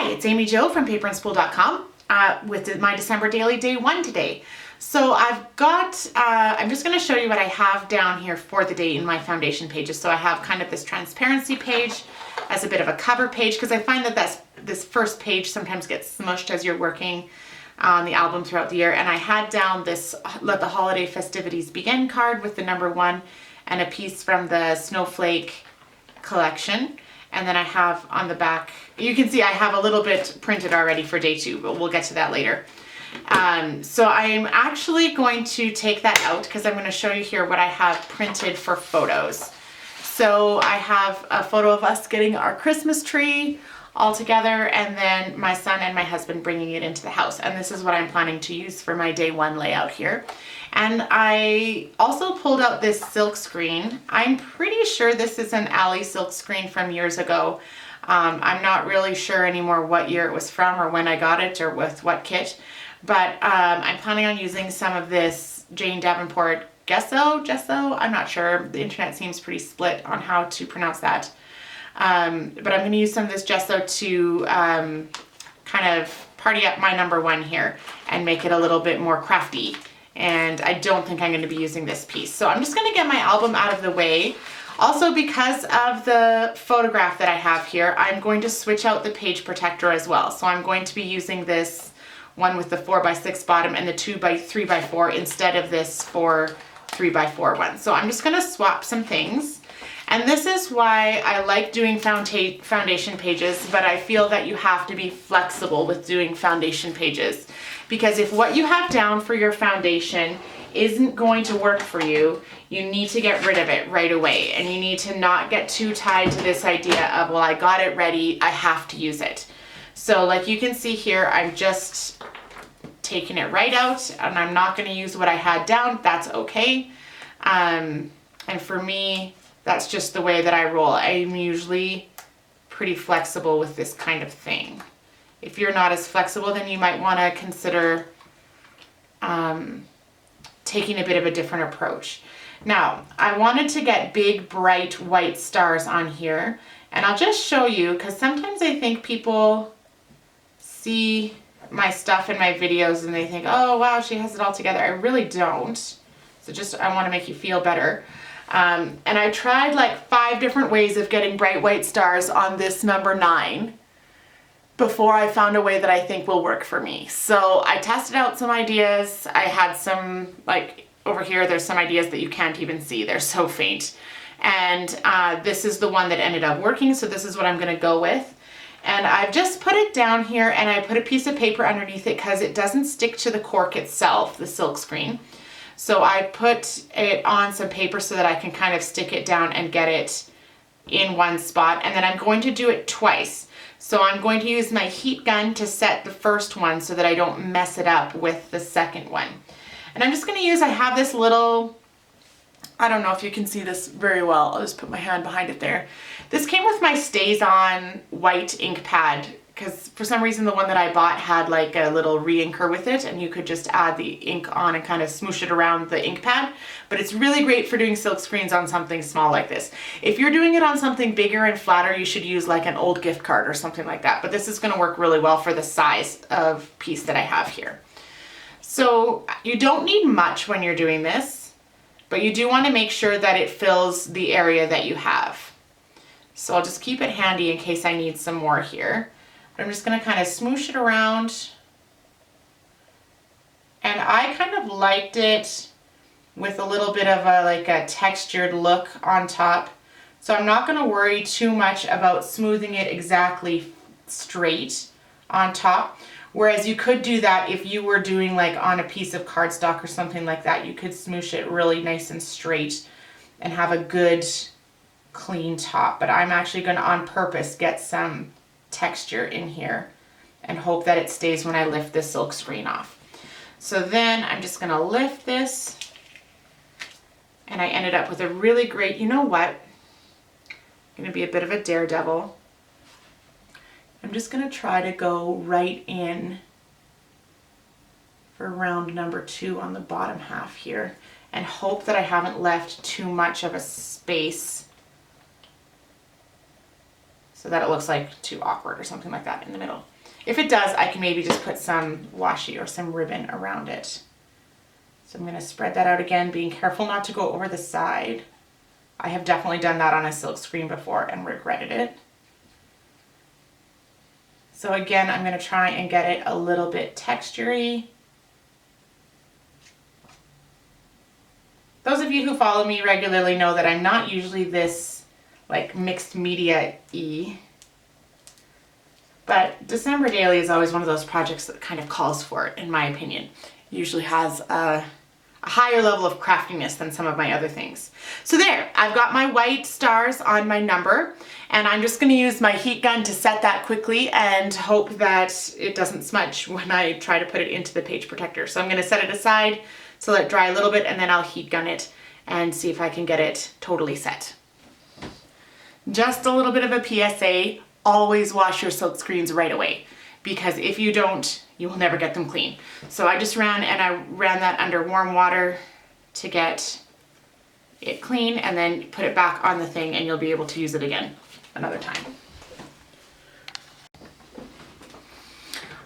Hi, it's Amy Jo from paperandspool.com with my December Daily Day 1 today. So I'm just going to show you what I have down here for the day in my foundation pages. So I have kind of this transparency page as a bit of a cover page because I find that this first page sometimes gets smushed as you're working on the album throughout the year. And I had down this Let the Holiday Festivities Begin card with the number 1 and a piece from the Snowflake collection. And then I have on the back, you can see I have a little bit printed already for day 2, but we'll get to that later. So I'm actually going to take that out because I'm going to show you here what I have printed for photos. So I have a photo of us getting our Christmas tree all together, and then my son and my husband bringing it into the house. And this is what I'm planning to use for my day 1 layout here. And I also pulled out this silk screen. I'm pretty sure this is an Ali silk screen from years ago. I'm not really sure anymore what year it was from or when I got it or with what kit, but I'm planning on using some of this Jane Davenport gesso, I'm not sure. The internet seems pretty split on how to pronounce that. But I'm going to use some of this gesso to kind of party up my number 1 here and make it a little bit more crafty. And I don't think I'm going to be using this piece. So I'm just going to get my album out of the way. Also, because of the photograph that I have here, I'm going to switch out the page protector as well. So I'm going to be using this one with the 4x6 bottom and the 2x3x4 instead of this 3x4 one. So I'm just going to swap some things. And this is why I like doing foundation pages, but I feel that you have to be flexible with doing foundation pages. Because if what you have down for your foundation isn't going to work for you, you need to get rid of it right away. And you need to not get too tied to this idea of, well, I got it ready, I have to use it. So like you can see here, I'm just taking it right out and I'm not going to use what I had down. That's okay. And for me, that's just the way that I roll. I'm usually pretty flexible with this kind of thing. If you're not as flexible, then you might want to consider taking a bit of a different approach. Now, I wanted to get big, bright, white stars on here. And I'll just show you, because sometimes I think people see my stuff in my videos and they think, oh, wow, she has it all together. I really don't. So I want to make you feel better. And I tried like 5 different ways of getting bright white stars on this number 9 before I found a way that I think will work for me. So I tested out some ideas. I had some, like over here, there's some ideas that you can't even see. They're so faint. And this is the one that ended up working. So this is what I'm gonna go with. And I've just put it down here and I put a piece of paper underneath it because it doesn't stick to the cork itself, the silk screen. So I put it on some paper so that I can kind of stick it down and get it in one spot. And then I'm going to do it twice. So I'm going to use my heat gun to set the first one so that I don't mess it up with the second one. And I'm just going to I have this little, I don't know if you can see this very well. I'll just put my hand behind it there. This came with my StazOn white ink pad because for some reason the one that I bought had like a little re-inker with it and you could just add the ink on and kind of smoosh it around the ink pad. But it's really great for doing silk screens on something small like this. If you're doing it on something bigger and flatter, you should use like an old gift card or something like that. But this is going to work really well for the size of piece that I have here. So you don't need much when you're doing this, but you do want to make sure that it fills the area that you have. So I'll just keep it handy in case I need some more here. I'm just going to kind of smoosh it around. And I kind of liked it with a little bit of a textured look on top. So I'm not going to worry too much about smoothing it exactly straight on top. Whereas you could do that if you were doing like on a piece of cardstock or something like that. You could smoosh it really nice and straight and have a good clean top. But I'm actually going to on purpose get some texture in here and hope that it stays when I lift this silk screen off. So then I'm just going to lift this and I ended up with a really great, you know what? I'm going to be a bit of a daredevil. I'm just going to try to go right in for round number 2 on the bottom half here and hope that I haven't left too much of a space so that it looks like too awkward or something like that in the middle. If it does, I can maybe just put some washi or some ribbon around it. So I'm going to spread that out again, being careful not to go over the side. I have definitely done that on a silk screen before and regretted it. So again, I'm going to try and get it a little bit textury. Those of you who follow me regularly know that I'm not usually this like mixed media-y. But December Daily is always one of those projects that kind of calls for it, in my opinion. Usually has a higher level of craftiness than some of my other things. So there, I've got my white stars on my number, and I'm just going to use my heat gun to set that quickly and hope that it doesn't smudge when I try to put it into the page protector. So I'm going to set it aside so let it dry a little bit, and then I'll heat gun it and see if I can get it totally set. Just a little bit of a PSA, always wash your silk screens right away, because if you don't, you will never get them clean. So I just ran that under warm water to get it clean, and then put it back on the thing and you'll be able to use it again another time.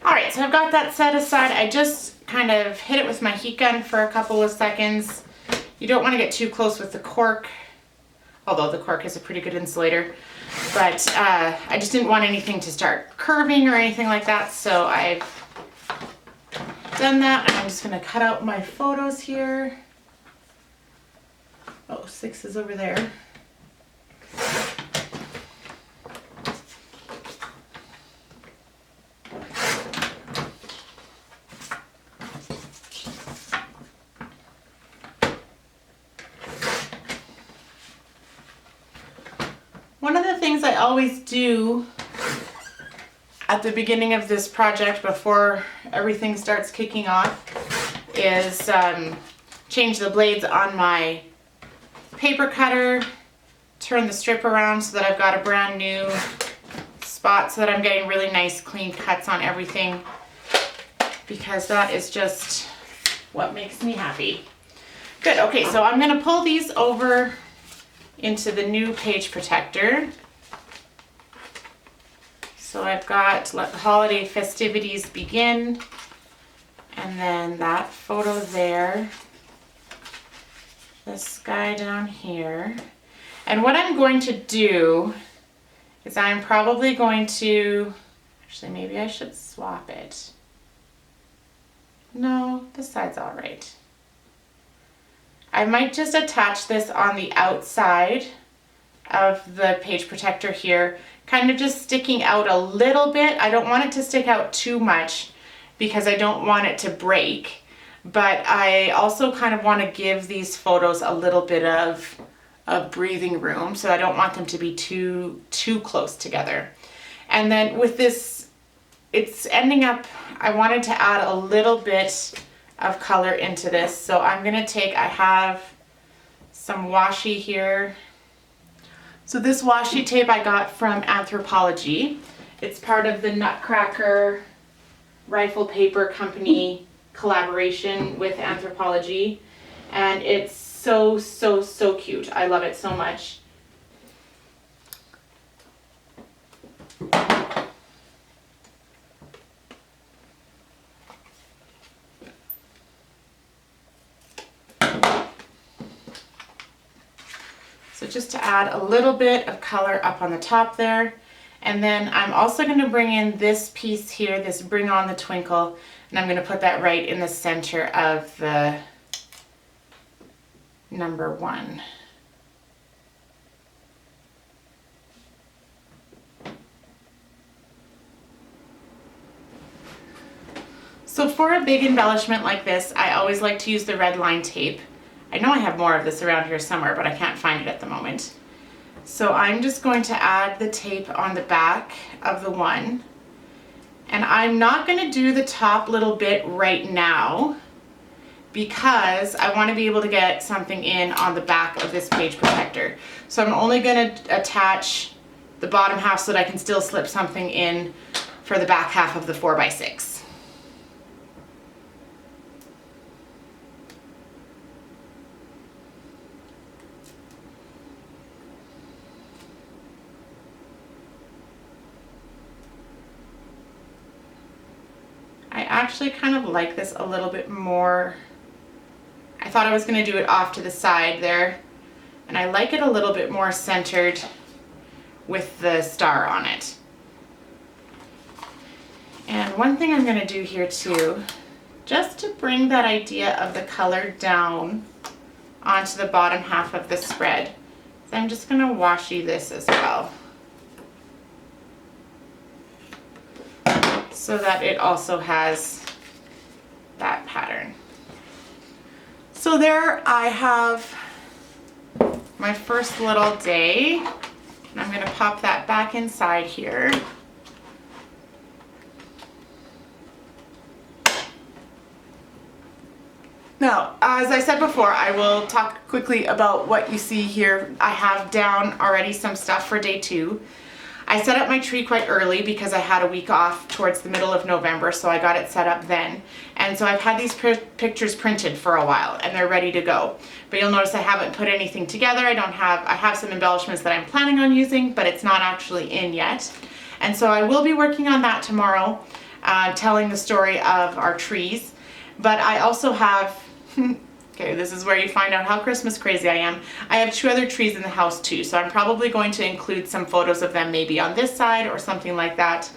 All right, so I've got that set aside. I just kind of hit it with my heat gun for a couple of seconds. You don't want to get too close with the cork, although the cork is a pretty good insulator. But I just didn't want anything to start curving or anything like that, so I've done that, and I'm just going to cut out my photos here. Oh, 6 is over there. One of the things I always do at the beginning of this project before everything starts kicking off is change the blades on my paper cutter, turn the strip around so that I've got a brand new spot so that I'm getting really nice clean cuts on everything, because that is just what makes me happy. Good, okay, so I'm gonna pull these over into the new page protector. So I've got let the holiday festivities begin, and then that photo there, this guy down here. And what I'm going to do is I'm probably going to, actually maybe I should swap it. No, this side's all right. I might just attach this on the outside of the page protector here, kind of just sticking out a little bit. I don't want it to stick out too much because I don't want it to break, but I also kind of want to give these photos a little bit of breathing room, so I don't want them to be too close together. And then with this, it's ending up, I wanted to add a little bit of color into this. So I'm gonna take, I have some washi here. So this washi tape I got from Anthropologie. It's part of the Nutcracker Rifle Paper Company collaboration with Anthropologie. And it's so cute. I love it so much. So just to add a little bit of color up on the top there. And then I'm also going to bring in this piece here, this Bring On the Twinkle, and I'm going to put that right in the center of the number 1. So for a big embellishment like this, I always like to use the red line tape. I know I have more of this around here somewhere, but I can't find it at the moment. So I'm just going to add the tape on the back of the 1. And I'm not going to do the top little bit right now because I want to be able to get something in on the back of this page protector. So I'm only going to attach the bottom half so that I can still slip something in for the back half of the 4x6. actually kind of like this a little bit more. I thought I was going to do it off to the side there, and I like it a little bit more centered with the star on it. And one thing I'm going to do here too, just to bring that idea of the color down onto the bottom half of the spread, so I'm just going to washi this as well, so that it also has that pattern. So there I have my first little day, and I'm going to pop that back inside here. Now, as I said before, I will talk quickly about what you see here. I have down already some stuff for day 2. I set up my tree quite early because I had a week off towards the middle of November, so I got it set up then. And so I've had these pictures printed for a while, and they're ready to go. But you'll notice I haven't put anything together. I have some embellishments that I'm planning on using, but it's not actually in yet. And so I will be working on that tomorrow, telling the story of our trees. But I also have, okay, this is where you find out how Christmas crazy I am. I have 2 other trees in the house too, so I'm probably going to include some photos of them maybe on this side or something like that.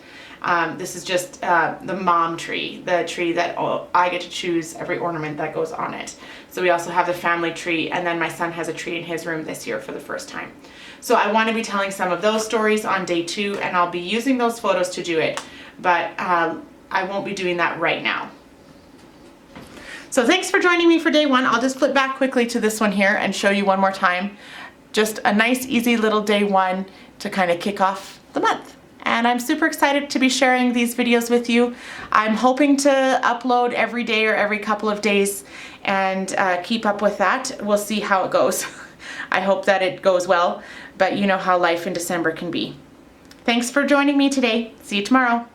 This is just the mom tree, the tree that I get to choose every ornament that goes on it. So we also have the family tree, and then my son has a tree in his room this year for the first time. So I want to be telling some of those stories on day 2, and I'll be using those photos to do it, but I won't be doing that right now. So thanks for joining me for day 1. I'll just flip back quickly to this one here and show you one more time. Just a nice, easy little day 1 to kind of kick off the month. And I'm super excited to be sharing these videos with you. I'm hoping to upload every day or every couple of days and keep up with that. We'll see how it goes. I hope that it goes well, but you know how life in December can be. Thanks for joining me today. See you tomorrow.